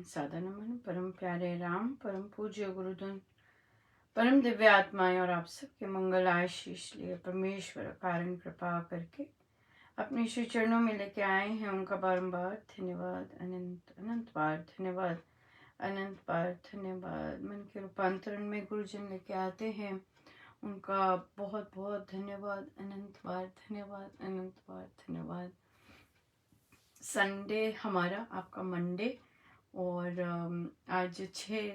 सादा नमन परम प्यारे राम परम पूज्य गुरुजन परम दिव्य आत्माएं और आप सबके मंगल आशीष लिए परमेश्वर कारण कृपा करके अपने श्री चरणों में लेके आए हैं। उनका बारंबार धन्यवाद, अनंत अनंत बार धन्यवाद, अनंत बार धन्यवाद। मन के रूपांतरण में गुरुजन लेके आते हैं, उनका बहुत बहुत धन्यवाद, अनंत बार धन्यवाद, अनंत बार धन्यवाद। संडे हमारा, आपका मंडे, और आज 6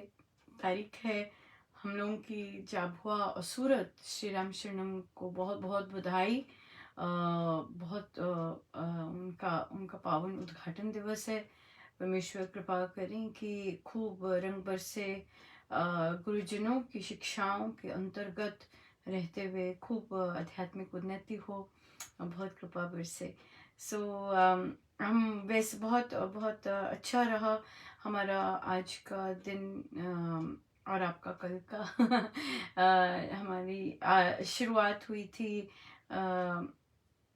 तारीख है। हम लोगों की जाबुआ और सूरत श्री राम शरणम को बहुत बहुत बधाई। बहुत उनका उनका पावन उद्घाटन दिवस है। परमेश्वर कृपा करें कि खूब रंग बरसे, गुरुजनों की शिक्षाओं के अंतर्गत रहते हुए खूब आध्यात्मिक उन्नति हो, बहुत कृपा बरसे। सो हम वैसे बहुत बहुत अच्छा रहा हमारा आज का दिन, और आपका कल का हमारी शुरुआत हुई थी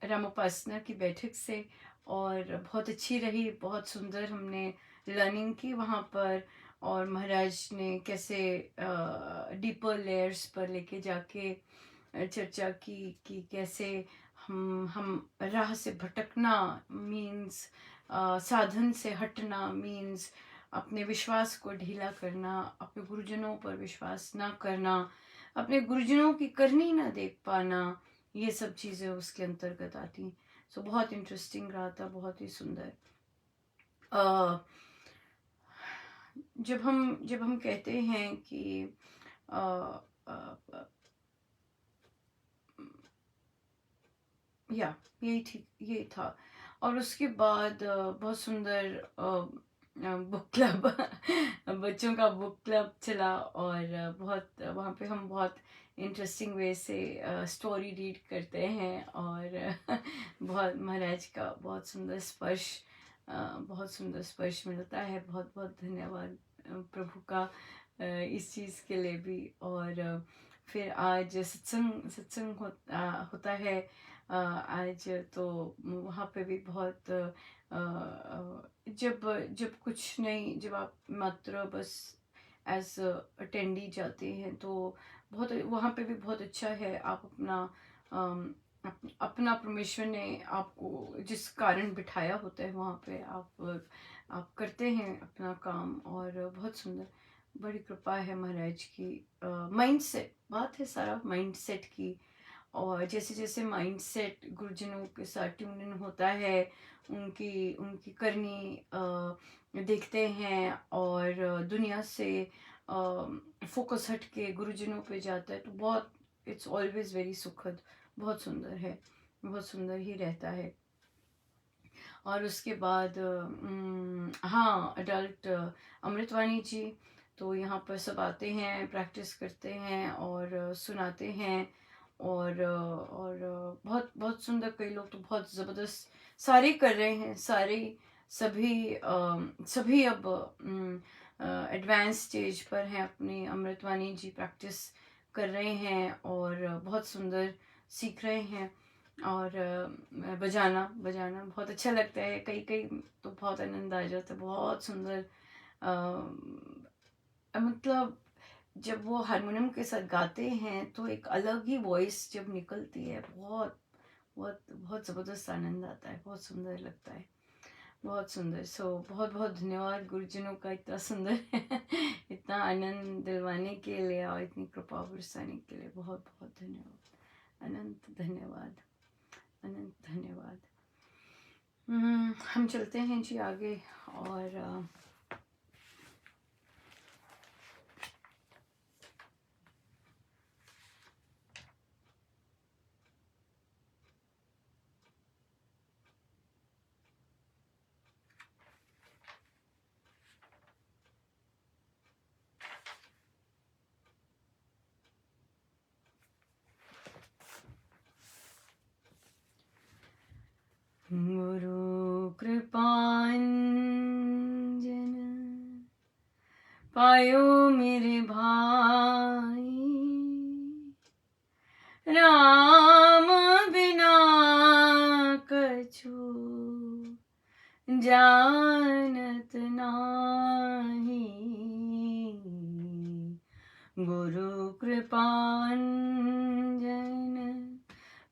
रामोपासना की बैठक से, और बहुत अच्छी रही, बहुत सुंदर हमने लर्निंग की वहाँ पर। और महाराज ने कैसे डीपर लेयर्स पर लेके जाके चर्चा की कि कैसे हम राह से भटकना मीन्स साधन से हटना मीन्स अपने विश्वास को ढीला करना, अपने गुरुजनों पर विश्वास ना करना, अपने गुरुजनों की करनी ना देख पाना, ये सब चीज़ें उसके अंतर्गत आती। सो बहुत इंटरेस्टिंग रहा था, बहुत ही सुंदर। जब हम कहते हैं कि या यही ठीक यही था। और उसके बाद बहुत सुंदर बुक क्लब बच्चों का बुक क्लब चला, और बहुत वहाँ पे हम बहुत इंटरेस्टिंग वे से स्टोरी रीड करते हैं, और बहुत महाराज का बहुत सुंदर स्पर्श, बहुत सुंदर स्पर्श मिलता है। बहुत बहुत धन्यवाद प्रभु का इस चीज़ के लिए भी। और फिर आज सत्संग होता है आज, तो वहाँ पे भी बहुत जब जब कुछ नहीं, जब आप मात्र बस एज अटेंडी जाते हैं तो बहुत वहाँ पे भी बहुत अच्छा है। आप अपना परमेश्वर ने आपको जिस कारण बिठाया होता है वहाँ पे आप करते हैं अपना काम, और बहुत सुंदर, बड़ी कृपा है महाराज की। माइंड सेट बात है, सारा माइंड सेट की। और जैसे जैसे माइंड सेट गुरुजनों के साथ ट्यून इन होता है, उनकी उनकी करनी देखते हैं, और दुनिया से फोकस हट के गुरुजनों पे जाता है, तो बहुत इट्स ऑलवेज वेरी सुखद, बहुत सुंदर है, बहुत सुंदर ही रहता है। और उसके बाद हाँ, अडल्ट अमृतवाणी जी तो यहाँ पर सब आते हैं, प्रैक्टिस करते हैं और सुनाते हैं, और बहुत बहुत सुंदर। कई लोग तो बहुत ज़बरदस्त सारे कर रहे हैं, सारे सभी अब एडवांस स्टेज पर हैं, अपनी अमृतवाणी जी प्रैक्टिस कर रहे हैं और बहुत सुंदर सीख रहे हैं। और बजाना बजाना बहुत अच्छा लगता है, कई कई तो बहुत आनंद आ जाता है, बहुत सुंदर। मतलब जब वो हारमोनियम के साथ गाते हैं तो एक अलग ही वॉइस जब निकलती है, बहुत बहुत बहुत ज़बरदस्त आनंद आता है, बहुत सुंदर लगता है, बहुत सुंदर। सो बहुत बहुत धन्यवाद गुरुजनों का, इतना सुंदर इतना आनंद दिलवाने के लिए और इतनी कृपा बरसाने के लिए बहुत बहुत धन्यवाद, अनंत धन्यवाद, अनंत धन्यवाद। हम चलते हैं जी आगे। और गुरु कृपांजन पायो मेरे भाई, राम बिना कछु जानत नाई। गुरु कृपांजन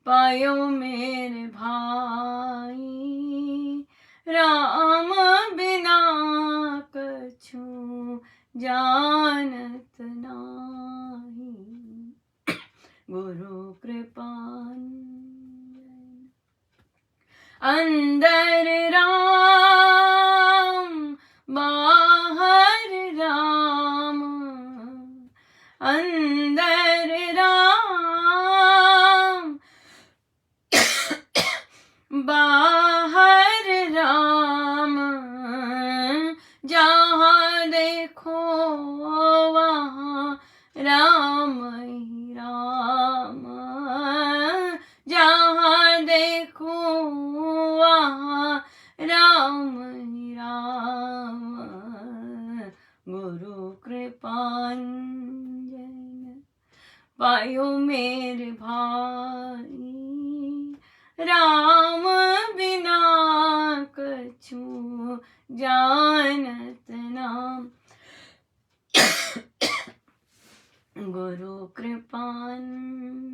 पायो मेरे भाई, राम बिना कछु जानत नाही। गुरु कृपांजन अंदर राम बाहर राम, अंदर राम बाहर राम, जहाँ देखो वहाँ राम ही राम, जहाँ देखो वहाँ राम ही राम। गुरु कृपांजन पायो मेरे भाई, राम बिना कछु जानत नाम। गुरु कृपांजन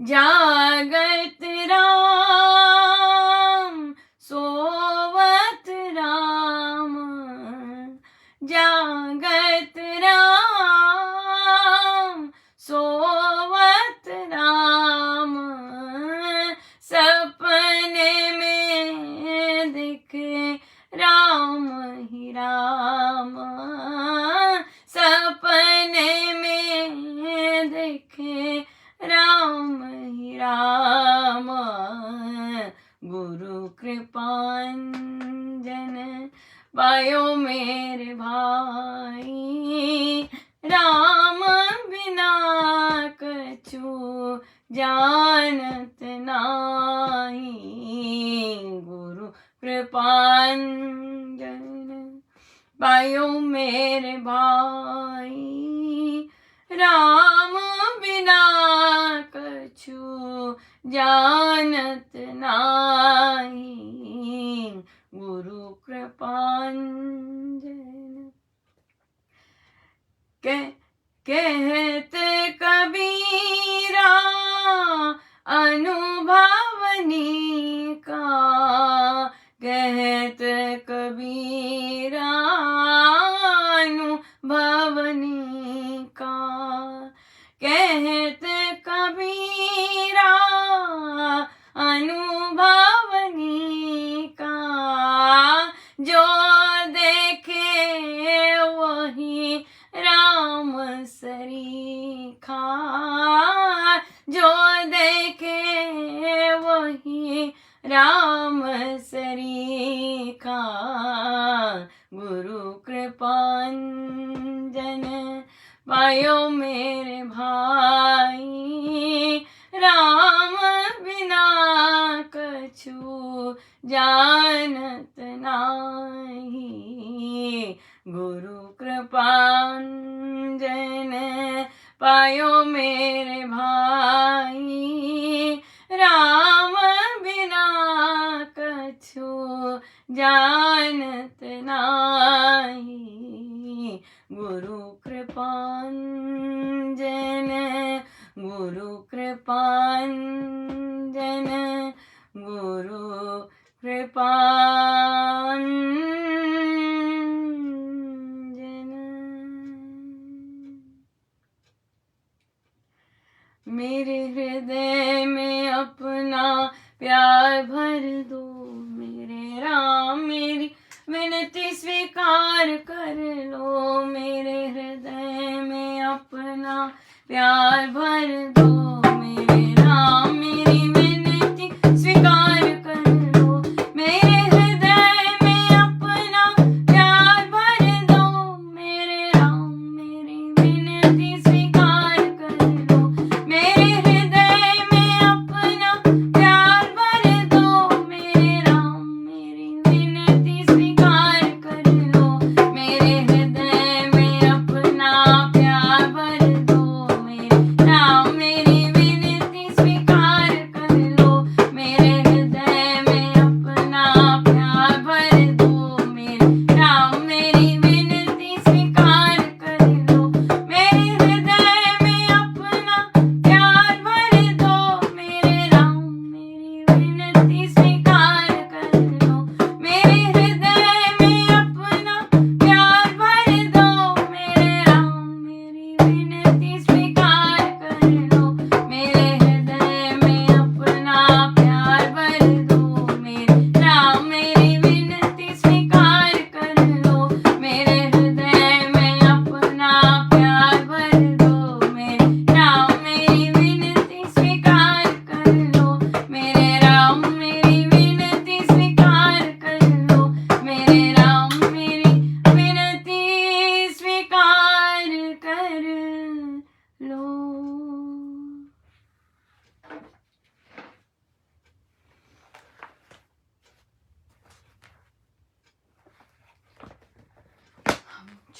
जागत राम सोवत राम, जागत राम सोवत राम, सपने में दिखे राम ही राम, सपने में दिखे राम ही राम। गुरु कृपांजन पायो मेरे भाई, राम बिना कछु जानत नाही। गुरु कृपांजन पायो मेरे भाई, राम बिना कछु जानत नाही। गुरु कृपांजन कहते कबीरा अनुभवनी का, कहते कबीरा अनुभवनी का, कहते कबीरा अनुभवनी का, जो देखे वही राम सरीखा, जो देखे वही राम सरीखा। गुरु कृपांजन पायो मेरे भाई, राम बिना कछु जानत नाही। गुरु कृपांजन पायो मेरे भाई, राम बिना कछु जानत नाही। गुरु कृपांजन, गुरु कृपांजन, गुरु कृपांजन। मेरे हृदय में अपना प्यार भर दो मेरे राम, मेरी विनती स्वीकार कर लो। मेरे हृदय में अपना प्यार भर दो मेरे राम, मेरी विनती स्वीकार कर लो। मेरे हृदय में अपना प्यार भर दो मेरे राम, मेरी विनती स्वीकार कर लो। मेरे हृदय में अपना प्यार भर दो मेरे राम, मेरी विनती स्वीकार कर लो। मेरे हृदय में अपना प्यार भर दो मेरे राम, मेरी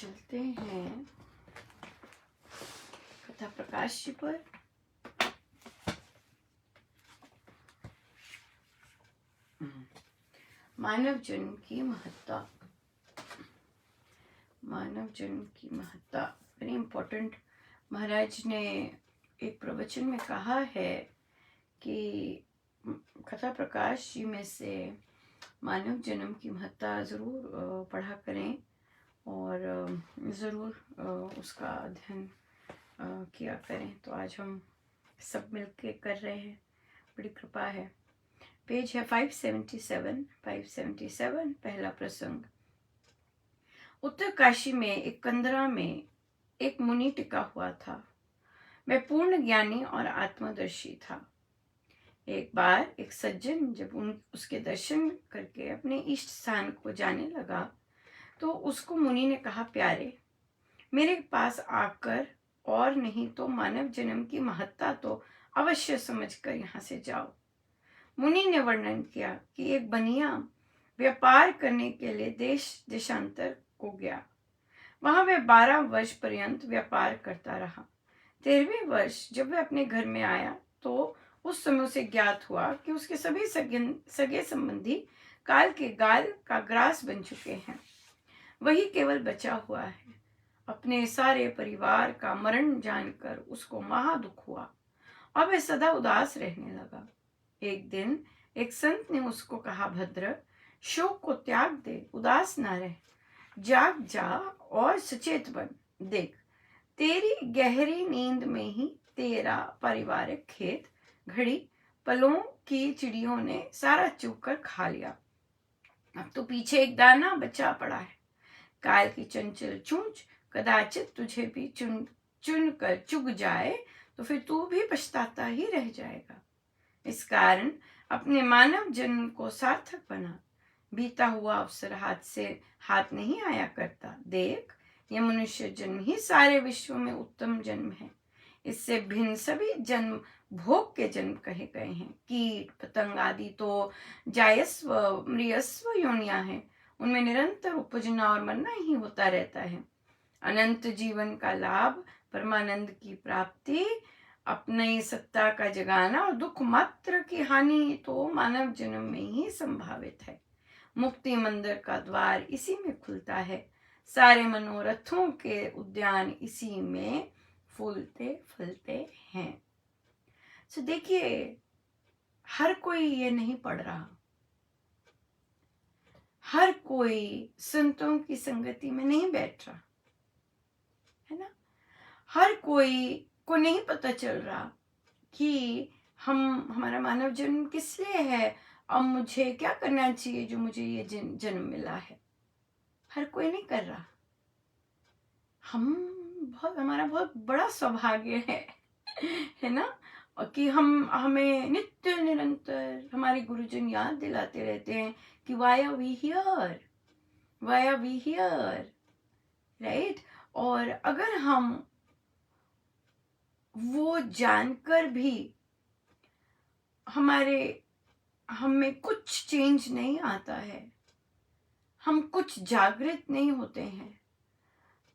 चलते हैं कथा प्रकाश जी पर। मानव जन्म की महत्ता, मानव जन्म की महत्ता वेरी इम्पोर्टेंट। महाराज ने एक प्रवचन में कहा है कि कथा प्रकाश जी में से मानव जन्म की महत्ता ज़रूर पढ़ा करें और ज़रूर उसका अध्ययन किया करें। तो आज हम सब मिलके कर रहे हैं, बड़ी कृपा है। पेज है 577 पहला प्रसंग। उत्तर काशी में एक कंदरा में एक मुनि टिका हुआ था। वह पूर्ण ज्ञानी और आत्मदर्शी था। एक बार एक सज्जन जब उसके दर्शन करके अपने इष्ट स्थान को जाने लगा तो उसको मुनि ने कहा, प्यारे, मेरे पास आकर और नहीं तो मानव जन्म की महत्ता तो अवश्य समझकर यहाँ से जाओ। मुनि ने वर्णन किया कि एक बनिया व्यापार करने के लिए देश देशांतर को गया। वहां वह 12 वर्ष पर्यंत व्यापार करता रहा। 13वें वर्ष जब वह अपने घर में आया तो उस समय उसे ज्ञात हुआ कि उसके सभी सगे संबंधी काल के गाल का ग्रास बन चुके हैं। वही केवल बचा हुआ है। अपने सारे परिवार का मरण जानकर उसको महा दुख हुआ और वह सदा उदास रहने लगा। एक दिन एक संत ने उसको कहा, भद्र, शोक को त्याग दे, उदास ना रह, जाग जा और सचेत बन। देख, तेरी गहरी नींद में ही तेरा पारिवारिक खेत घड़ी पलों की चिड़ियों ने सारा चुग कर खा लिया। अब तो पीछे एक दाना बचा पड़ा है। काल की चंचल चूंच कदाचित तुझे भी चुन चुन कर चुग जाए तो फिर तू भी पछताता ही रह जाएगा। इस कारण अपने मानव जन्म को सार्थक बना। बीता हुआ अवसर हाथ नहीं आया करता। देख, ये मनुष्य जन्म ही सारे विश्व में उत्तम जन्म है। इससे भिन्न सभी जन्म भोग के जन्म कहे गए हैं। कीट पतंग आदि तो जायस्व मृयस्व योनियां हैं। उनमें निरंतर उपजना और मरना ही होता रहता है। अनंत जीवन का लाभ, परमानंद की प्राप्ति, अपनी सत्ता का जगाना और दुख मात्र की हानि तो मानव जन्म में ही संभावित है। मुक्ति मंदिर का द्वार इसी में खुलता है। सारे मनोरथों के उद्यान इसी में फूलते फलते हैं। तो देखिए, हर कोई ये नहीं पढ़ रहा, हर कोई संतों की संगति में नहीं बैठ रहा है ना। हर कोई को नहीं पता चल रहा कि हमारा मानव जन्म किस लिए है, अब मुझे क्या करना चाहिए जो मुझे ये जन्म मिला है। हर कोई नहीं कर रहा। हमारा बहुत बड़ा सौभाग्य है ना, कि हमें नित्य निरंतर हमारे गुरुजन याद दिलाते रहते हैं कि why are we here, right. और अगर हम वो जानकर भी हमें कुछ चेंज नहीं आता है, हम कुछ जागृत नहीं होते हैं,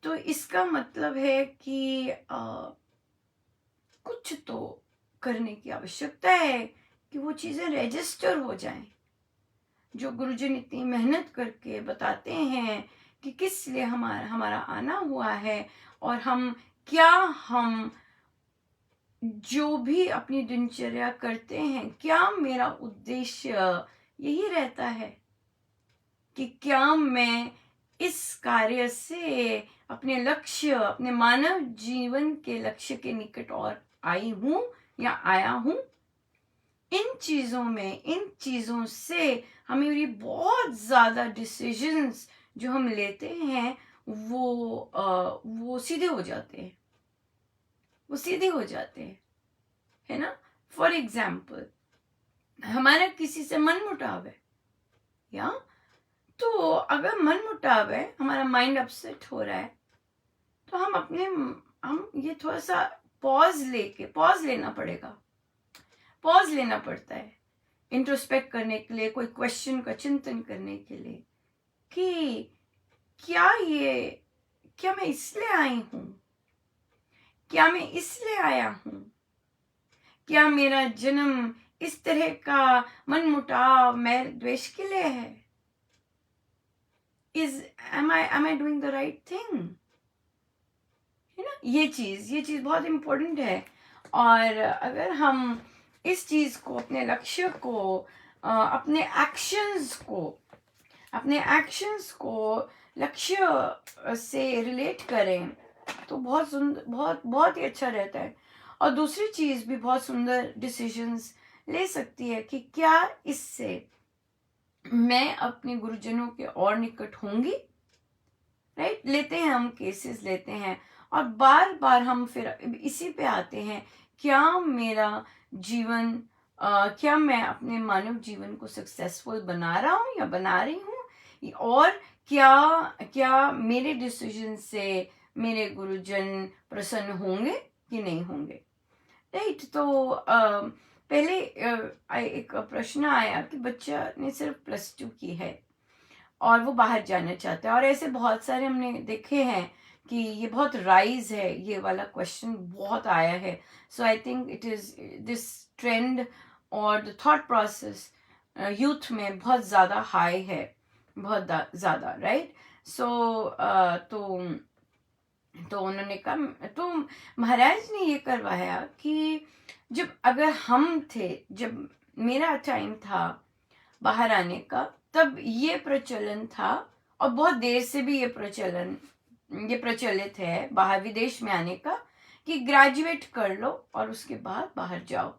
तो इसका मतलब है कि कुछ तो करने की आवश्यकता है कि वो चीजें रजिस्टर हो जाएं। जो गुरुजन इतनी मेहनत करके बताते हैं कि किस लिए हमारा आना हुआ है और हम जो भी अपनी दिनचर्या करते हैं, क्या मेरा उद्देश्य यही रहता है कि क्या मैं इस कार्य से अपने लक्ष्य, अपने मानव जीवन के लक्ष्य के निकट और आई हूं या आया हूं। इन चीजों से हमें बहुत ज्यादा डिसीजंस जो हम लेते हैं वो सीधे हो जाते हैं, है ना। फॉर एग्जाम्पल, हमारा किसी से मनमुटाव है, या तो अगर मनमुटाव है, हमारा माइंड अपसेट हो रहा है, तो हम ये थोड़ा सा पॉज लेना पड़ता है इंट्रोस्पेक्ट करने के लिए, कोई क्वेश्चन का चिंतन करने के लिए कि क्या मैं इसलिए आई हूँ? क्या मैं इसलिए आया हूँ? क्या मेरा जन्म इस तरह का मनमुटाव, मैल द्वेष के लिए है? am I doing the right thing? है ना, ये चीज बहुत इम्पोर्टेंट है। और अगर हम इस चीज को, अपने लक्ष्य को, अपने एक्शंस को लक्ष्य से रिलेट करें तो बहुत सुंदर, बहुत बहुत ही अच्छा रहता है। और दूसरी चीज भी बहुत सुंदर डिसीजंस ले सकती है कि क्या इससे मैं अपने गुरुजनों के और निकट होंगी। राइट, लेते हैं हम केसेस लेते हैं और बार बार हम फिर इसी पे आते हैं, क्या मेरा जीवन, क्या मैं अपने मानव जीवन को सक्सेसफुल बना रहा हूँ या बना रही हूँ, और क्या क्या मेरे डिसीजन से मेरे गुरुजन प्रसन्न होंगे कि नहीं होंगे। राइट, तो पहले एक प्रश्न आया कि बच्चा ने सिर्फ +2 की है और वो बाहर जाना चाहता है, और ऐसे बहुत सारे हमने देखे हैं कि ये बहुत राइज है, ये वाला क्वेश्चन बहुत आया है। So I think it is this trend और द थॉट प्रोसेस यूथ में बहुत ज़्यादा हाई है, बहुत ज़्यादा। राइट, सो तो उन्होंने कहा, तो महाराज ने ये करवाया कि जब अगर हम थे, जब मेरा टाइम था बाहर आने का, तब ये प्रचलन था, और बहुत देर से भी ये प्रचलित है बाहर विदेश में आने का, कि ग्रेजुएट कर लो और उसके बाद बाहर जाओ।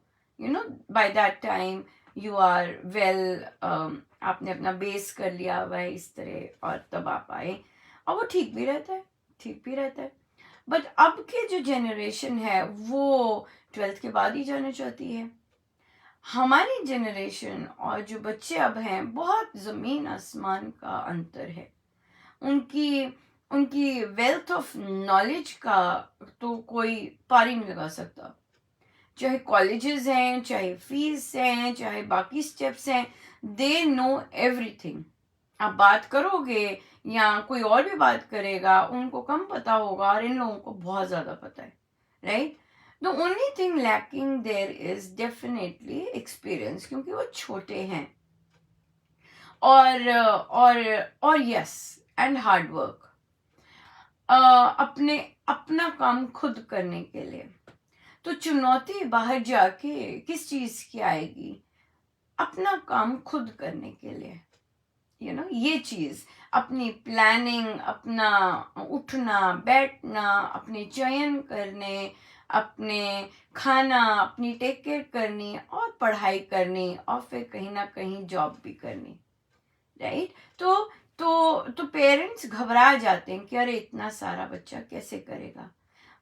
By that time you are well, आपने अपना बेस कर लिया हुआ है इस तरह, और तब आप आए, और वो ठीक भी रहता है। बट अब के जो जनरेशन है वो 12th के बाद ही जाना चाहती है। हमारी जनरेशन और जो बच्चे अब हैं, बहुत ज़मीन आसमान का अंतर है। उनकी वेल्थ ऑफ नॉलेज का तो कोई पार ही नहीं लगा सकता। चाहे कॉलेजेस हैं, चाहे फीस हैं, चाहे बाकी स्टेप्स हैं, दे नो एवरीथिंग। आप बात करोगे या कोई और भी बात करेगा, उनको कम पता होगा और इन लोगों को बहुत ज़्यादा पता है। Right, the only thing lacking there is definitely experience, क्योंकि वो छोटे हैं, और यस, एंड हार्ड वर्क, अपना काम खुद करने के लिए। तो चुनौती बाहर जाके किस चीज की आएगी? अपना काम खुद करने के लिए। ये चीज, अपनी प्लानिंग, अपना उठना बैठना, अपने चयन करने, अपने खाना, अपनी टेक केयर करनी, और पढ़ाई करनी, और फिर कहीं ना कहीं जॉब भी करनी। राइट, तो पेरेंट्स घबरा जाते हैं कि अरे इतना सारा बच्चा कैसे करेगा।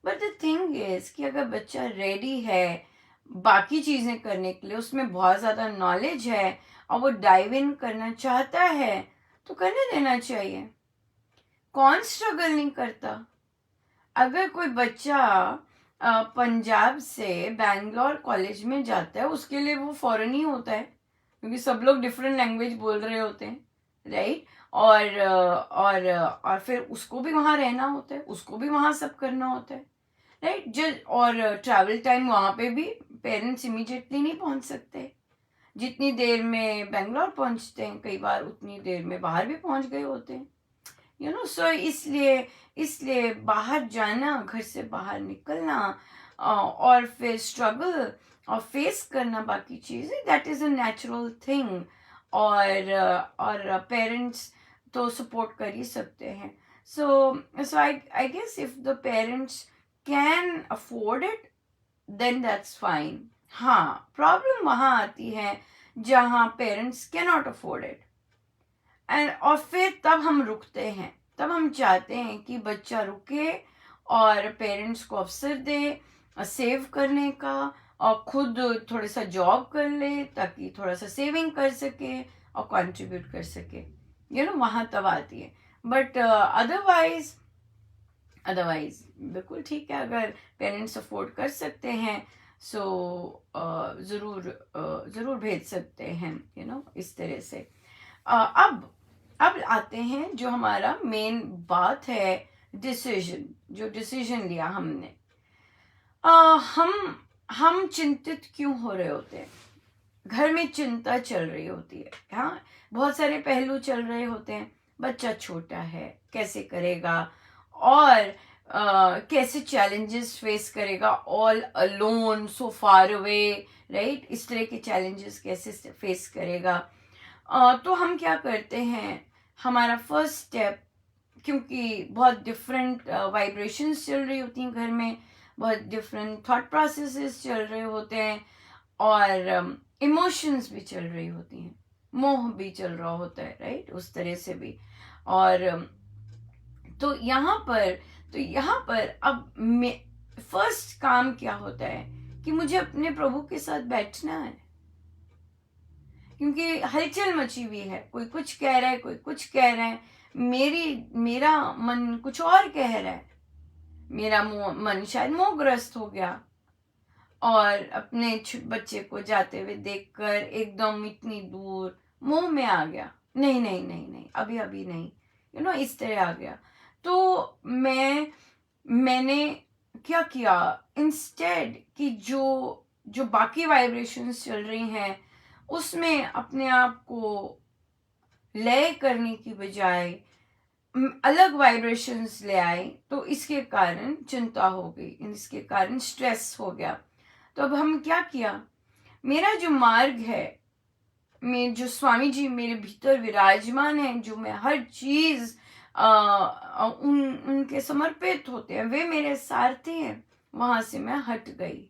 बट द थिंग इज कि अगर बच्चा रेडी है बाकी चीजें करने के लिए, उसमें बहुत ज्यादा नॉलेज है और वो डाइव इन करना चाहता है, तो करने देना चाहिए। कौन स्ट्रगल नहीं करता? अगर कोई बच्चा पंजाब से बैंगलोर कॉलेज में जाता है, उसके लिए वो फॉरेन ही होता है, क्योंकि सब लोग डिफरेंट लैंग्वेज बोल रहे होते हैं। राइट, और फिर उसको भी वहां रहना होता है, उसको भी वहां सब करना होता है। राइट, और ट्रैवल टाइम वहां पे भी पेरेंट्स इमीडिएटली नहीं पहुंच सकते। जितनी देर में बेंगलोर पहुंचते हैं, कई बार उतनी देर में बाहर भी पहुंच गए होते हैं। सो इसलिए बाहर जाना, घर से बाहर निकलना, और फिर स्ट्रगल और फेस करना बाकी चीज़ें, that is a natural thing. और पेरेंट्स तो सपोर्ट कर ही सकते हैं। So I guess if the parents can afford it, then that's fine. हाँ, प्रॉब्लम वहाँ आती है जहाँ parents can not afford it, और फिर तब हम रुकते हैं, तब हम चाहते हैं कि बच्चा रुके और पेरेंट्स को अवसर दे सेव करने का, और खुद थोड़ा सा जॉब कर ले ताकि थोड़ा सा सेविंग कर सके और कंट्रीब्यूट कर सके। वहाँ तब आती है। बट अदरवाइज बिल्कुल ठीक है, अगर पेरेंट्स अफोर्ड कर सकते हैं सो ज़रूर भेज सकते हैं, इस तरह से। अब आते हैं जो हमारा मेन बात है जो डिसीजन लिया हमने, आ, हम चिंतित क्यों हो रहे होते हैं? घर में चिंता चल रही होती है, हाँ, बहुत सारे पहलू चल रहे होते हैं। बच्चा छोटा है, कैसे करेगा, और कैसे चैलेंजेस फेस करेगा, ऑल अलोन, सो फार अवे, राइट, इस तरह के चैलेंजेस कैसे फेस करेगा। तो हम क्या करते हैं, हमारा फर्स्ट स्टेप, क्योंकि बहुत डिफरेंट वाइब्रेशंस चल रही होती हैं घर में, बहुत डिफरेंट थॉट प्रोसेसेस चल रहे होते हैं, और इमोशंस भी चल रही होती हैं, मोह भी चल रहा होता है, राइट, उस तरह से भी। और तो यहाँ पर अब फर्स्ट काम क्या होता है कि मुझे अपने प्रभु के साथ बैठना है, क्योंकि हलचल मची हुई है, कोई कुछ कह रहा है, कोई कुछ कह रहा है, मेरा मन कुछ और कह रहा है, मेरा मन शायद मोहग्रस्त हो गया, और अपने बच्चे को जाते हुए देखकर एकदम इतनी दूर मुंह में आ गया, नहीं नहीं नहीं नहीं, अभी अभी नहीं, इस तरह आ गया। तो मैंने क्या किया, इंस्टेड कि जो बाकी वाइब्रेशंस चल रही हैं उसमें अपने आप को लय करने की बजाय अलग वाइब्रेशंस ले आए, तो इसके कारण चिंता हो गई, इसके कारण स्ट्रेस हो गया। तो अब हम क्या किया, मेरा जो मार्ग है, जो स्वामी जी मेरे भीतर विराजमान है, जो मैं हर चीज उनके समर्पित होते हैं, वे मेरे सारथी हैं, वहां से मैं हट गई,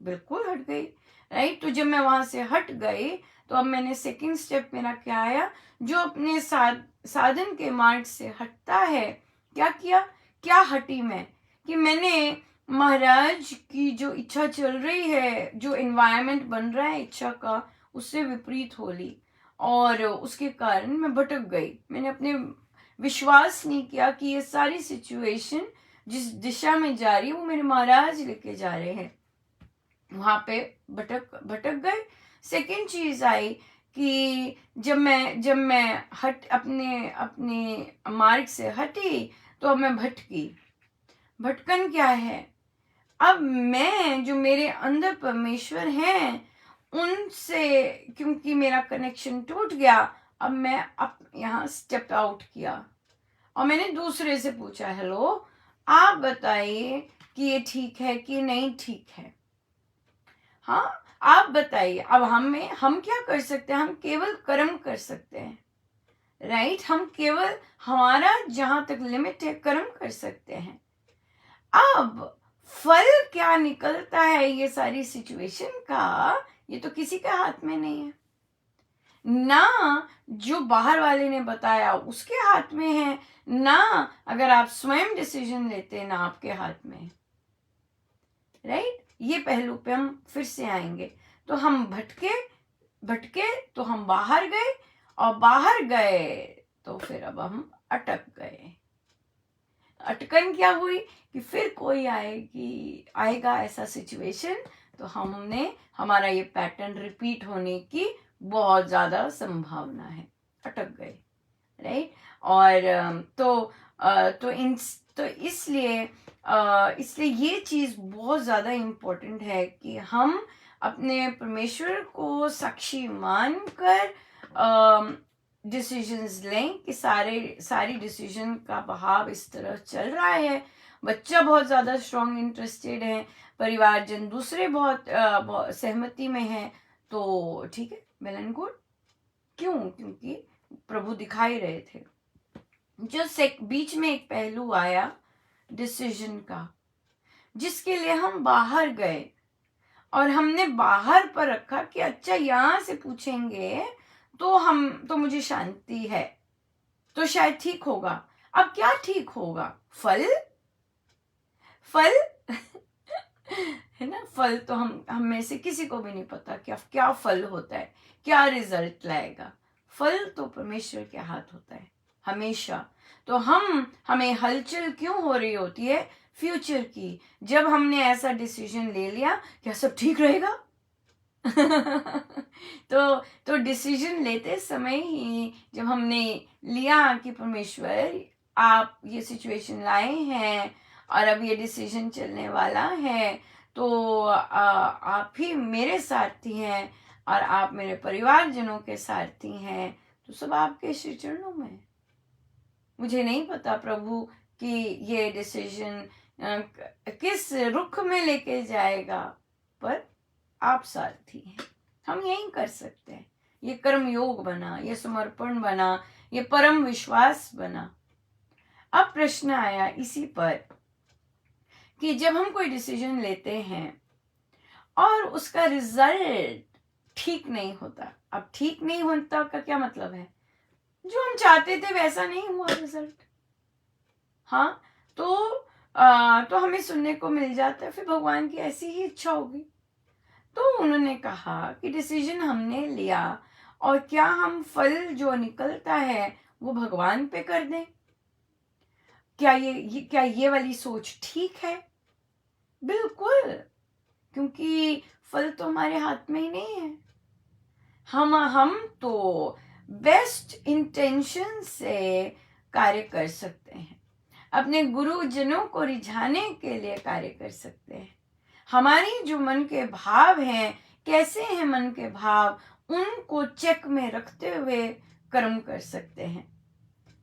बिल्कुल हट गई, राइट। तो जब मैं वहां से हट गई, तो अब मैंने सेकंड स्टेप मेरा क्या आया, जो अपने साधन के मार्ग से हटता है, क्या किया, क्या हटी मैं, कि मैंने महाराज की जो इच्छा चल रही है, जो एनवायरनमेंट बन रहा है इच्छा का, उससे विपरीत हो ली, और उसके कारण मैं भटक गई। मैंने अपने विश्वास नहीं किया कि ये सारी सिचुएशन जिस दिशा में जा रही है वो मेरे महाराज लेके जा रहे हैं, वहां पे भटक गए। सेकेंड चीज आई कि जब मैं अपने मार्ग से हटी, तो अब मैं भटकन क्या है, अब मैं जो मेरे अंदर परमेश्वर हैं उनसे, क्योंकि मेरा कनेक्शन टूट गया, अब मैं यहाँ स्टेप आउट किया, और मैंने दूसरे से पूछा, हेलो, आप बताइए कि ये ठीक है कि नहीं ठीक है, हाँ आप बताइए। अब हम क्या कर सकते हैं, हम केवल कर्म कर सकते हैं, राइट, हम केवल हमारा जहां तक लिमिट है कर्म कर सकते हैं। अब फल क्या निकलता है ये सारी सिचुएशन का, ये तो किसी के हाथ में नहीं है, ना जो बाहर वाले ने बताया उसके हाथ में है, ना अगर आप स्वयं डिसीजन लेते हैं, ना आपके हाथ में है, राइट। ये पहलू पे हम फिर से आएंगे। तो हम भटके तो हम बाहर गए, और बाहर गए तो फिर अब हम अटक गए। अटकन क्या हुई कि फिर कोई आएगा ऐसा सिचुएशन, तो हमारा ये पैटर्न रिपीट होने की बहुत ज्यादा संभावना है, अटक गए, राइट। और तो इसलिए ये चीज बहुत ज्यादा इम्पोर्टेंट है कि हम अपने परमेश्वर को साक्षी मानकर डिसीजंस लें, कि सारी डिसीजन का बहाव इस तरह चल रहा है, बच्चा बहुत ज्यादा स्ट्रॉन्ग इंटरेस्टेड है, परिवारजन दूसरे बहुत सहमति में है, तो ठीक है, वेल एंड गुड। क्यों? क्योंकि प्रभु दिखाई रहे थे। जो बीच में एक पहलू आया डिसीजन का, जिसके लिए हम बाहर गए, और हमने बाहर पर रखा कि अच्छा यहां से पूछेंगे तो मुझे शांति है, तो शायद ठीक होगा। अब क्या ठीक होगा? फल है ना, फल तो हम में से किसी को भी नहीं पता कि क्या फल होता है, क्या रिजल्ट लाएगा। फल तो परमेश्वर के हाथ होता है हमेशा। तो हमें हलचल क्यों हो रही होती है फ्यूचर की, जब हमने ऐसा डिसीजन ले लिया क्या सब ठीक रहेगा। तो डिसीजन लेते समय ही जब हमने लिया कि परमेश्वर आप ये सिचुएशन लाए हैं और अब ये डिसीजन चलने वाला है, तो आप ही मेरे सारथी हैं और आप मेरे परिवारजनों के सारथी हैं, तो सब आपके श्री चरणों में। मुझे नहीं पता प्रभु कि ये डिसीजन किस रुख में लेके जाएगा, पर आप सारथी हैं। हम यही कर सकते हैं। ये कर्म योग बना, ये समर्पण बना, ये परम विश्वास बना। अब प्रश्न आया इसी पर कि जब हम कोई डिसीजन लेते हैं और उसका रिजल्ट ठीक नहीं होता, अब ठीक नहीं होता का क्या मतलब है? जो हम चाहते थे वैसा नहीं हुआ रिजल्ट। हाँ, तो हमें सुनने को मिल जाता है फिर भगवान की ऐसी ही इच्छा होगी। तो उन्होंने कहा कि डिसीजन हमने लिया और क्या हम फल जो निकलता है वो भगवान पे कर दें? क्या ये वाली सोच ठीक है? बिल्कुल, क्योंकि फल तो हमारे हाथ में ही नहीं है। हम तो बेस्ट इंटेंशन से कार्य कर सकते हैं, अपने गुरुजनों को रिझाने के लिए कार्य कर सकते हैं। हमारी जो मन के भाव हैं, कैसे हैं मन के भाव, उनको चेक में रखते हुए कर्म कर सकते हैं।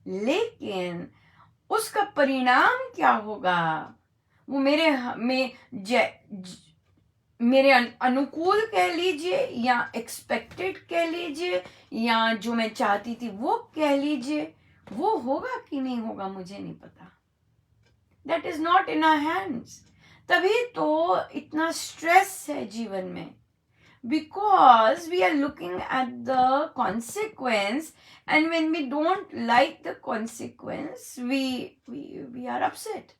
लेकिन उसका परिणाम क्या होगा वो मेरे अनुकूल कह लीजिए या एक्सपेक्टेड कह लीजिए या जो मैं चाहती थी वो कह लीजिए, वो होगा कि नहीं होगा मुझे नहीं पता। That is not in our hands. तभी तो इतना स्ट्रेस है जीवन में, because we are looking at the consequence, and when we don't like the consequence we are upset.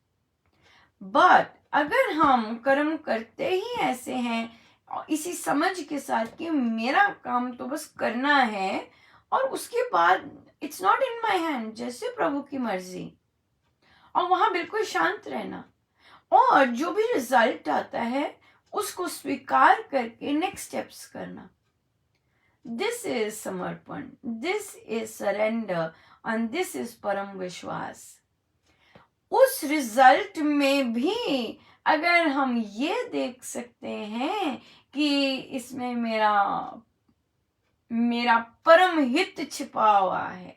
But अगर हम कर्म करते ही ऐसे हैं इसी समझ के साथ कि मेरा काम तो बस करना है और उसके बाद it's not in my hand, जैसे प्रभु की मर्जी, और वहां बिल्कुल शांत रहना और जो भी रिजल्ट आता है उसको स्वीकार करके नेक्स्ट स्टेप्स करना, दिस इज समर्पण, this is surrender and this is परम विश्वास। उस रिजल्ट में भी अगर हम ये देख सकते हैं कि इसमें मेरा परम हित छिपा हुआ है,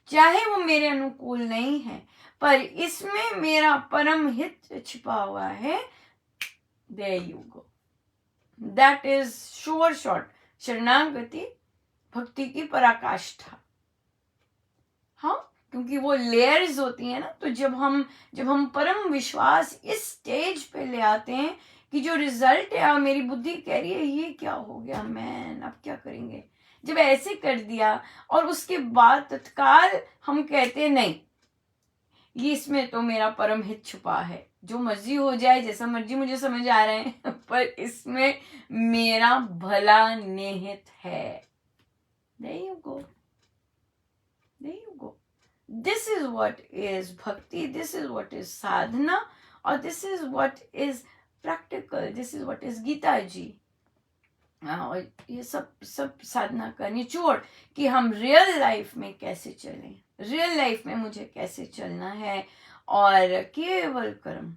चाहे वो मेरे अनुकूल नहीं है पर इसमें मेरा परम हित छिपा हुआ है, there you go. That is sure shot, शरणागति भक्ति की पराकाष्ठा। हाँ, क्योंकि वो लेयर्स होती है ना, तो जब हम परम विश्वास इस स्टेज पे ले आते हैं कि जो रिजल्ट है और मेरी बुद्धि कह रही है ये क्या हो गया मैन, अब क्या करेंगे, जब ऐसे कर दिया और उसके बाद तत्काल हम कहते हैं नहीं, ये इसमें तो मेरा परम हित छुपा है, जो मर्जी हो जाए, जैसा मर्जी मुझे समझ आ रहे हैं पर इसमें मेरा भला निहित है। There you go. There you go. This is what is bhakti, this is what is sadhana, और this is what is practical, this is what is Gita जी। और ये सब साधना का निचोड़ कि हम रियल लाइफ में कैसे चलें, रियल लाइफ में मुझे कैसे चलना है, और केवल कर्म।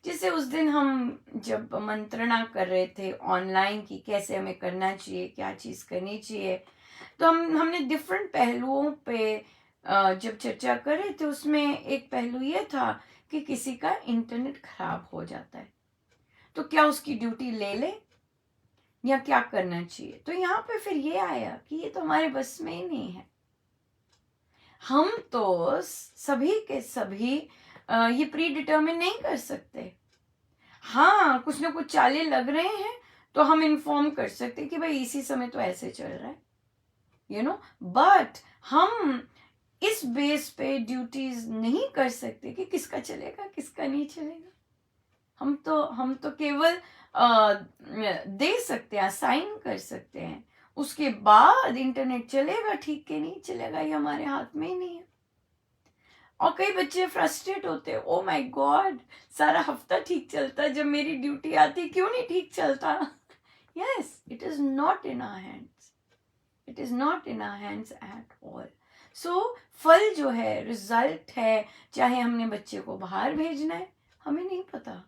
जैसे उस दिन हम जब मंत्रणा कर रहे थे ऑनलाइन की कैसे हमें करना चाहिए, क्या चीज़ करनी चाहिए, तो हमने डिफरेंट पहलुओं पे जब चर्चा कर रहे थे, उसमें एक पहलू ये था कि किसी का इंटरनेट खराब हो जाता है तो क्या उसकी ड्यूटी ले ले या क्या करना चाहिए। तो यहाँ पे फिर ये आया कि ये तो हमारे बस में ही नहीं है, हम तो सभी के सभी ये प्री डिटर्मिन नहीं कर सकते। हाँ, कुछ ना कुछ चाले लग रहे हैं तो हम इन्फॉर्म कर सकते कि भाई इसी समय तो ऐसे चल रहा है, यू नो, बट हम इस बेस पे ड्यूटीज नहीं कर सकते कि किसका चलेगा किसका नहीं चलेगा। हम तो केवल दे सकते हैं, असाइन कर सकते हैं, उसके बाद इंटरनेट चलेगा ठीक के नहीं चलेगा ये हमारे हाथ में ही नहीं है। और कई बच्चे फ्रस्ट्रेट होते हैं, ओ माय गॉड सारा हफ्ता ठीक चलता, जब मेरी ड्यूटी आती क्यों नहीं ठीक चलता। Yes, it is not in our hands, it is not in our hands at all. So फल जो है रिजल्ट है। चाहे हमने बच्चे को बाहर भेजना है, हमें नहीं पता,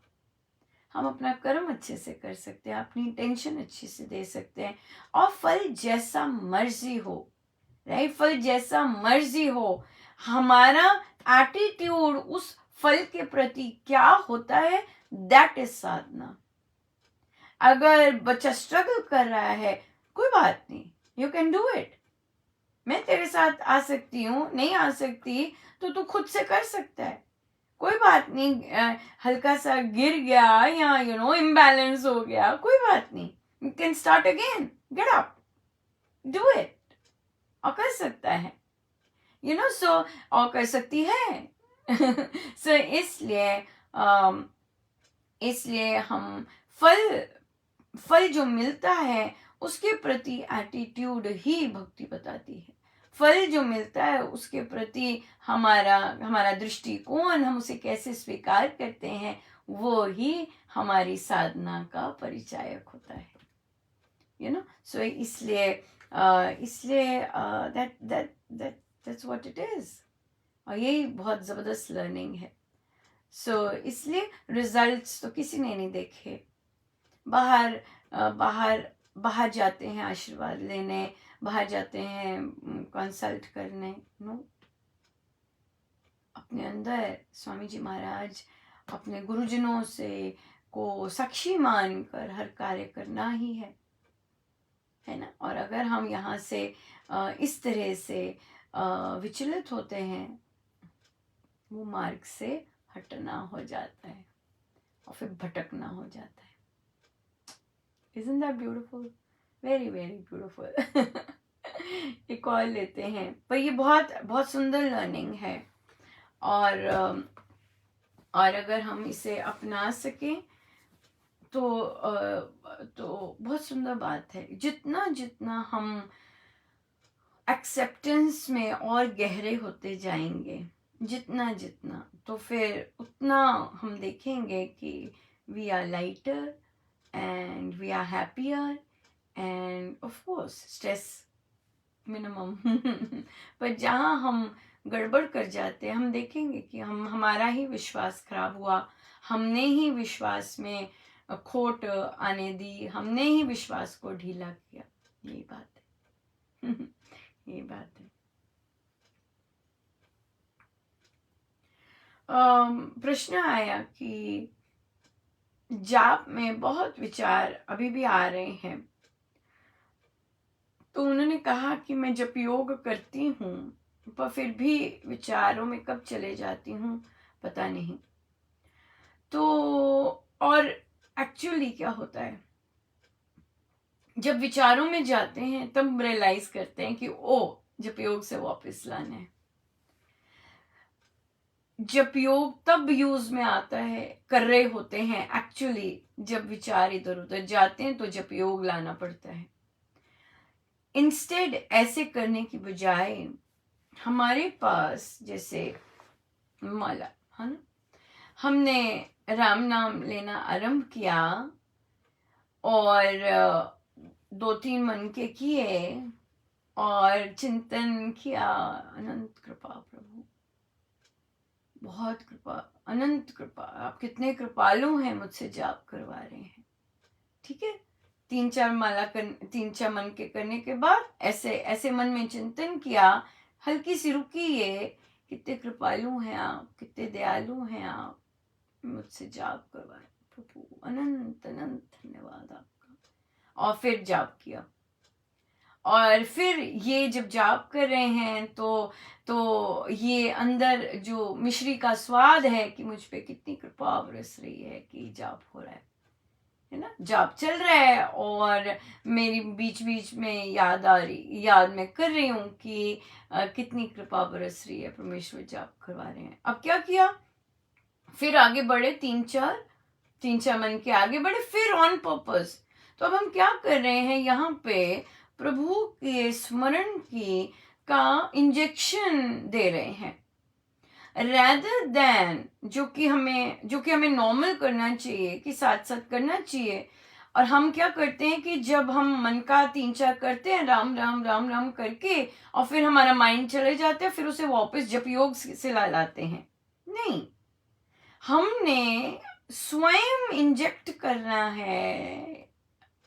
हम अपना कर्म अच्छे से कर सकते हैं, अपनी टेंशन अच्छी से दे सकते हैं, और फल जैसा मर्जी हो, राइट, फल जैसा मर्जी हो, हमारा एटीट्यूड उस फल के प्रति क्या होता है, दैट इज साधना। अगर बच्चा स्ट्रगल कर रहा है, कोई बात नहीं, यू कैन डू इट, मैं तेरे साथ आ सकती हूँ, नहीं आ सकती तो तू खुद से कर सकता है, कोई बात नहीं, हल्का सा गिर गया या इम्बैलेंस हो गया, कोई बात नहीं, you can start again, get up, do it, और कर सकता है, सो और कर सकती है। सो इसलिए हम फल जो मिलता है उसके प्रति एटीट्यूड ही भक्ति बताती है। फल जो मिलता है उसके प्रति हमारा दृष्टिकोण, हम उसे कैसे स्वीकार करते हैं, वो ही हमारी साधना का परिचायक होता है। सो इसलिए दैट्स व्हाट इट इज, और यही बहुत जबरदस्त लर्निंग है। सो इसलिए रिजल्ट्स तो किसी ने नहीं देखे, बाहर जाते हैं आशीर्वाद लेने, बाहर जाते हैं कंसल्ट करने, नो, अपने अंदर स्वामी जी महाराज अपने गुरुजनों से को साक्षी मानकर हर कार्य करना ही है ना। और अगर हम यहाँ से इस तरह से विचलित होते हैं, वो मार्ग से हटना हो जाता है और फिर भटकना हो जाता है। Isn't that beautiful? Very very beautiful. एक और लेते हैं, पर ये बहुत बहुत सुंदर लर्निंग है, और अगर हम इसे अपना सकें तो बहुत सुंदर बात है। जितना जितना हम एक्सेप्टेंस में और गहरे होते जाएंगे, जितना तो फिर उतना हम देखेंगे कि we are lighter and we are happier and of course stress minimum. पर जहाँ हम गड़बड़ कर जाते हैं, हम देखेंगे कि हमारा ही विश्वास खराब हुआ, हमने ही विश्वास में खोट आने दी, हमने ही विश्वास को ढीला किया। यही बात है। यही बात है। प्रश्न आया कि जाप में बहुत विचार अभी भी आ रहे हैं, तो उन्होंने कहा कि मैं जब योग करती हूँ पर फिर भी विचारों में कब चले जाती हूँ पता नहीं। तो और एक्चुअली क्या होता है, जब विचारों में जाते हैं तब रियलाइज करते हैं कि जब योग से वापस लाना है। जब योग तब यूज में आता है, कर रहे होते हैं एक्चुअली, जब विचार इधर उधर जाते हैं तो जब योग लाना पड़ता है। इंस्टेड ऐसे करने की बजाय हमारे पास जैसे माला है ना, हमने राम नाम लेना आरंभ किया और 2-3 मन के किए और चिंतन किया, अनंत कृपा प्रभु, बहुत कृपा, अनंत कृपा, आप कितने कृपालु हैं, मुझसे जाप करवा रहे हैं। ठीक है, 3-4 मन के करने के बाद ऐसे मन में चिंतन किया, हल्की सी रुकी, ये कितने कृपालु हैं आप, कितने दयालु हैं आप, मुझसे जाप करवाए प्रभु, अनंत अनंत धन्यवाद आपका। और फिर जाप किया, और फिर ये जब जाप कर रहे हैं तो ये अंदर जो मिश्री का स्वाद है कि मुझ पे कितनी कृपा बरस रही है कि जाप हो रहा है ना, जाप चल रहा है, और मेरी बीच बीच में याद मैं कर रही हूँ कि कितनी कृपा बरस रही है, परमेश्वर जाप करवा रहे हैं। अब क्या किया, फिर आगे बढ़े, 3-4 मन के आगे बढ़े, फिर ऑन पर्पस। तो अब हम क्या कर रहे हैं, यहाँ पे प्रभु के स्मरण का इंजेक्शन दे रहे हैं, rather than जो कि हमें नॉर्मल करना चाहिए, कि साथ साथ करना चाहिए। और हम क्या करते हैं कि जब हम मन का 3-4 करते हैं राम राम राम राम करके, और फिर हमारा माइंड चले जाते हैं, फिर उसे वापस जप योग से ला लाते हैं। नहीं, हमने स्वयं इंजेक्ट करना है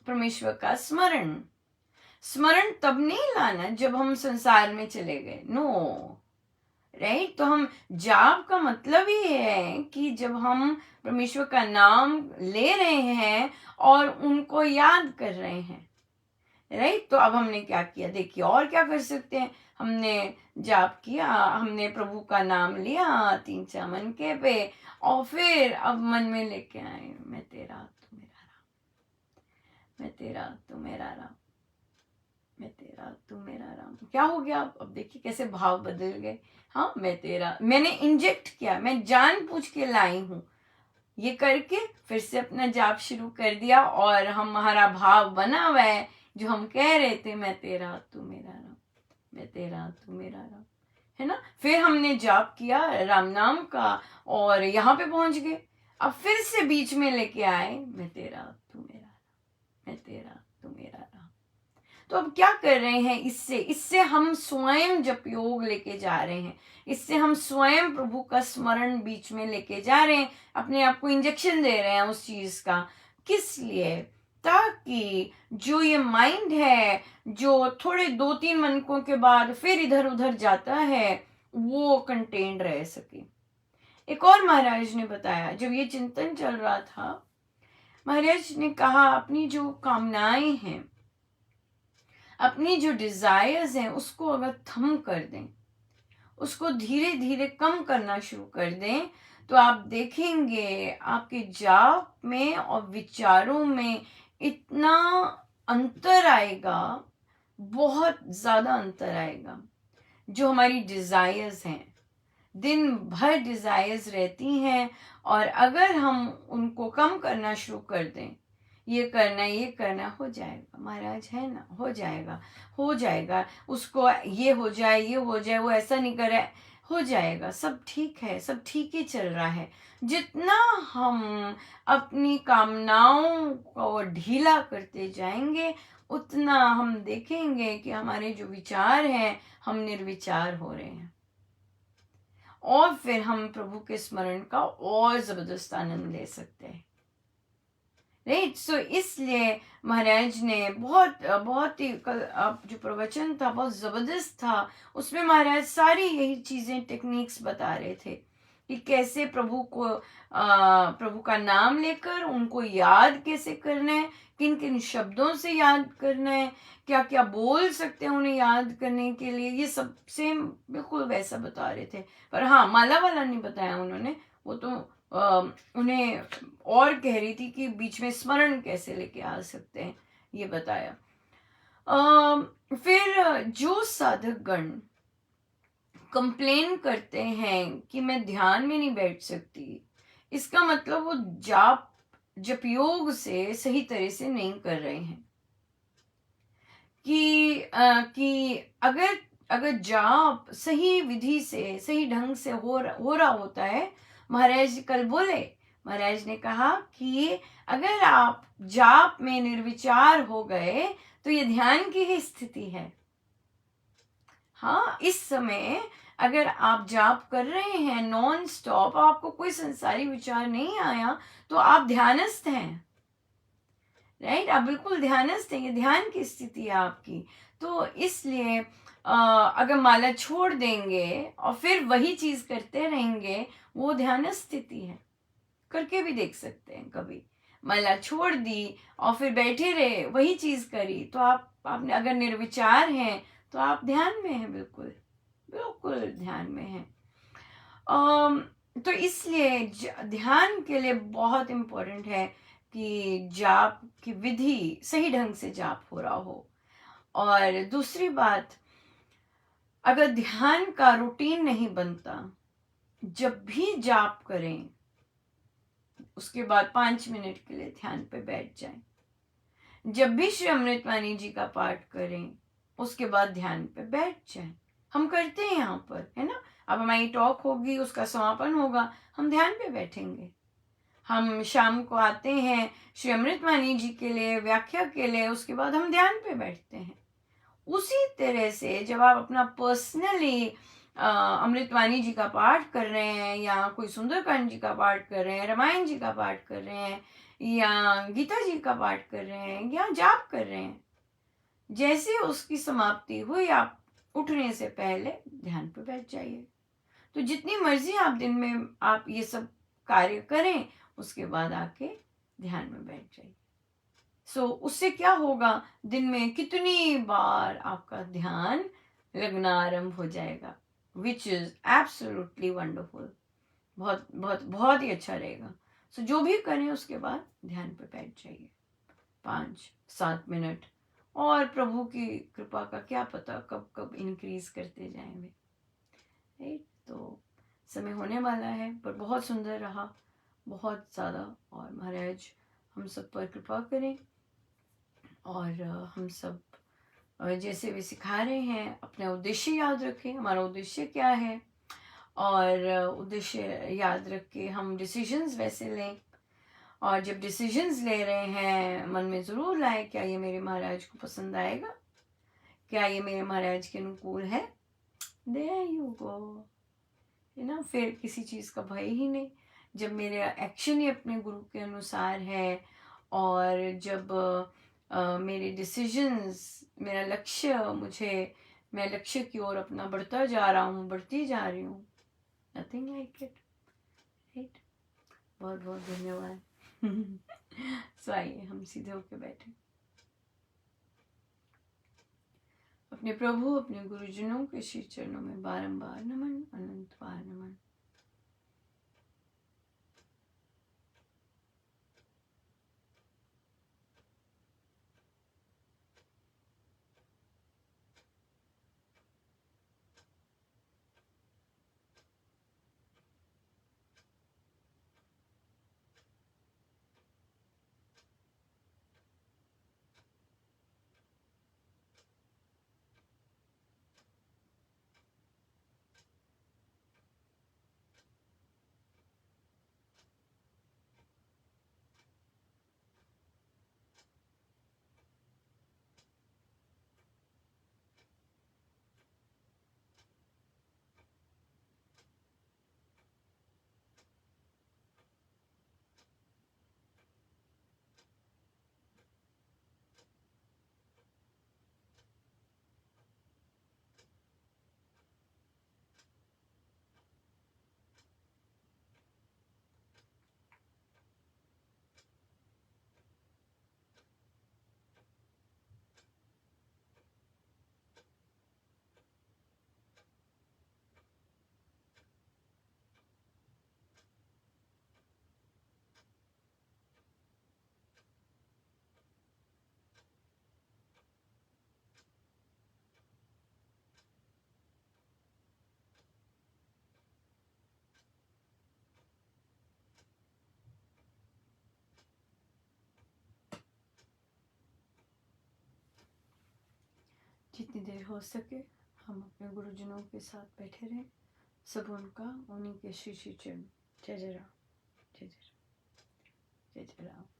परमेश्वर का स्मरण। स्मरण तब नहीं लाना जब हम संसार में चले गए, नो, राइट। तो हम जाप का मतलब ही है कि जब हम परमेश्वर का नाम ले रहे हैं और उनको याद कर रहे हैं, राइट। तो अब हमने क्या किया, देखिए और क्या कर सकते हैं। हमने जाप किया, हमने प्रभु का नाम लिया 3-4 मन के पे, और फिर अब मन में लेके आए, मैं तेरा तू मेरा राम, मैं तेरा तू मेरा राम, मैं तेरा तू मेरा राम। क्या हो गया, अब देखिए कैसे भाव बदल गए। हाँ, मैं तेरा, मैंने इंजेक्ट किया, मैं जानबूझ के लाई हूँ, ये करके फिर से अपना जाप शुरू कर दिया, और हमारा भाव बना हुआ है जो हम कह रहे थे, मैं तेरा तू मेरा राम, मैं तेरा तू मेरा राम, है ना। फिर हमने जाप किया राम नाम का, और यहाँ पे पहुंच गए। अब फिर से बीच में लेके आए, मैं तेरा तू मेरा राम, मैं तेरा तू मेरा राम। तो अब क्या कर रहे हैं, इससे हम स्वयं जप योग लेके जा रहे हैं, इससे हम स्वयं प्रभु का स्मरण बीच में लेके जा रहे हैं, अपने आप को इंजेक्शन दे रहे हैं उस चीज का। किस लिए, ताकि जो ये माइंड है जो थोड़े 2-3 मनकों के बाद फिर इधर उधर जाता है, वो कंटेन्ड रह सके। एक और महाराज ने बताया, जब ये चिंतन चल रहा था, महाराज ने कहा अपनी जो कामनाएं हैं, अपनी जो डिजायर्स हैं, उसको अगर थम कर दें, उसको धीरे धीरे कम करना शुरू कर दें, तो आप देखेंगे आपके जाप में और विचारों में इतना अंतर आएगा, बहुत ज्यादा अंतर आएगा। जो हमारी डिजायर्स हैं, दिन भर डिजायर्स रहती हैं, और अगर हम उनको कम करना शुरू कर दें, ये करना ये करना, हो जाएगा महाराज, है ना, हो जाएगा, हो जाएगा, उसको ये हो जाए, ये हो जाए, वो ऐसा नहीं करे, हो जाएगा, सब ठीक है, सब ठीक ही चल रहा है। जितना हम अपनी कामनाओं को ढीला करते जाएंगे, उतना हम देखेंगे कि हमारे जो विचार हैं, हम निर्विचार हो रहे हैं, और फिर हम प्रभु के स्मरण का और जबरदस्त आनंद ले सकते हैं, राइट। सो इसलिए महाराज ने बहुत ही कल अब जो प्रवचन था बहुत जबरदस्त था, उसमें महाराज सारी यही चीजें टेक्निक्स बता रहे थे कि कैसे प्रभु का नाम लेकर उनको याद कैसे करना है, किन किन शब्दों से याद करना है, क्या क्या बोल सकते हैं उन्हें याद करने के लिए, ये सब सेम बिल्कुल वैसा बता रहे थे। पर हाँ, माला वाला नहीं बताया उन्होंने, वो तो उन्हें और कह रही थी कि बीच में स्मरण कैसे लेके आ सकते हैं, ये बताया। फिर जो साधक गण कंप्लेन करते हैं कि मैं ध्यान में नहीं बैठ सकती, इसका मतलब वो जप योग से सही तरह से नहीं कर रहे हैं। कि अगर जाप सही विधि से सही ढंग से हो रहा होता है, महाराज कल बोले, महाराज ने कहा कि अगर आप जाप में निर्विचार हो गए तो ये ध्यान की ही स्थिति है। हाँ, इस समय अगर आप जाप कर रहे हैं नॉन स्टॉप, आपको कोई संसारी विचार नहीं आया, तो आप ध्यानस्थ हैं, राइट। आप बिल्कुल ध्यानस्थ हैं, ये ध्यान की स्थिति है आपकी। तो इसलिए अगर माला छोड़ देंगे और फिर वही चीज करते रहेंगे, वो ध्यान स्थिति है। करके भी देख सकते हैं, कभी माला छोड़ दी और फिर बैठे रहे, वही चीज करी, तो आपने अगर निर्विचार हैं तो आप ध्यान में हैं, बिल्कुल बिल्कुल ध्यान में हैं। तो इसलिए ध्यान के लिए बहुत इम्पोर्टेंट है कि जाप की विधि सही ढंग से जाप हो रहा हो। और दूसरी बात, अगर ध्यान का रूटीन नहीं बनता, जब भी जाप करें उसके बाद 5 मिनट के लिए ध्यान पे बैठ जाएं। जब भी श्री अमृतवाणी जी का पाठ करें उसके बाद ध्यान पे बैठ जाएं। हम करते हैं यहाँ पर, है ना। अब हमारी टॉक होगी, उसका समापन होगा, हम ध्यान पे बैठेंगे। हम शाम को आते हैं श्री अमृतवाणी जी के लिए व्याख्या के लिए, उसके बाद हम ध्यान पे बैठते हैं। उसी तरह से जब आप अपना पर्सनली अमृतवाणी जी का पाठ कर रहे हैं, या कोई सुंदरकांड जी का पाठ कर रहे हैं, रामायण जी का पाठ कर रहे हैं, या गीता जी का पाठ कर रहे हैं, या जाप कर रहे हैं, जैसे उसकी समाप्ति हुई आप उठने से पहले ध्यान पे बैठ जाइए। तो जितनी मर्जी आप दिन में आप ये सब कार्य करें, उसके बाद आके ध्यान में बैठ जाइए। उससे क्या होगा, दिन में कितनी बार आपका ध्यान लगना आरंभ हो जाएगा, विच इज एब्सोल्युटली वंडरफुल। बहुत बहुत बहुत ही अच्छा रहेगा। जो भी करें उसके बाद ध्यान पे बैठ जाइए 5-7 मिनट, और प्रभु की कृपा का क्या पता कब कब इंक्रीज करते जाएंगे। राइट, तो समय होने वाला है, पर बहुत सुंदर रहा, बहुत ज़्यादा। और महाराज हम सब पर कृपा करें, और हम सब जैसे वे सिखा रहे हैं अपना उद्देश्य याद रखें, हमारा उद्देश्य क्या है, और उद्देश्य याद रख के हम डिसीजंस वैसे लें। और जब डिसीजंस ले रहे हैं, मन में ज़रूर लाए, क्या ये मेरे महाराज को पसंद आएगा, क्या ये मेरे महाराज के अनुकूल है। देयर यू गो, है ना। फिर किसी चीज़ का भय ही नहीं, जब मेरे एक्शन ही अपने गुरु के अनुसार है, और जब मेरे डिसीजंस, मेरा लक्ष्य, मैं लक्ष्य की ओर अपना बढ़ता जा रहा हूँ, बढ़ती जा रही हूँ, नथिंग लाइक इट। राइट, बहुत बहुत धन्यवाद। आइए हम सीधे होके बैठे, अपने प्रभु, अपने गुरुजनों के श्री चरणों में बारंबार नमन, अनंत बार नमन। जितनी देर हो सके हम अपने गुरुजनों के साथ बैठे रहें, सब उनका, उन्हीं के श्री श्री चरण। जय जय राम, जय जय राम, जय जय राम।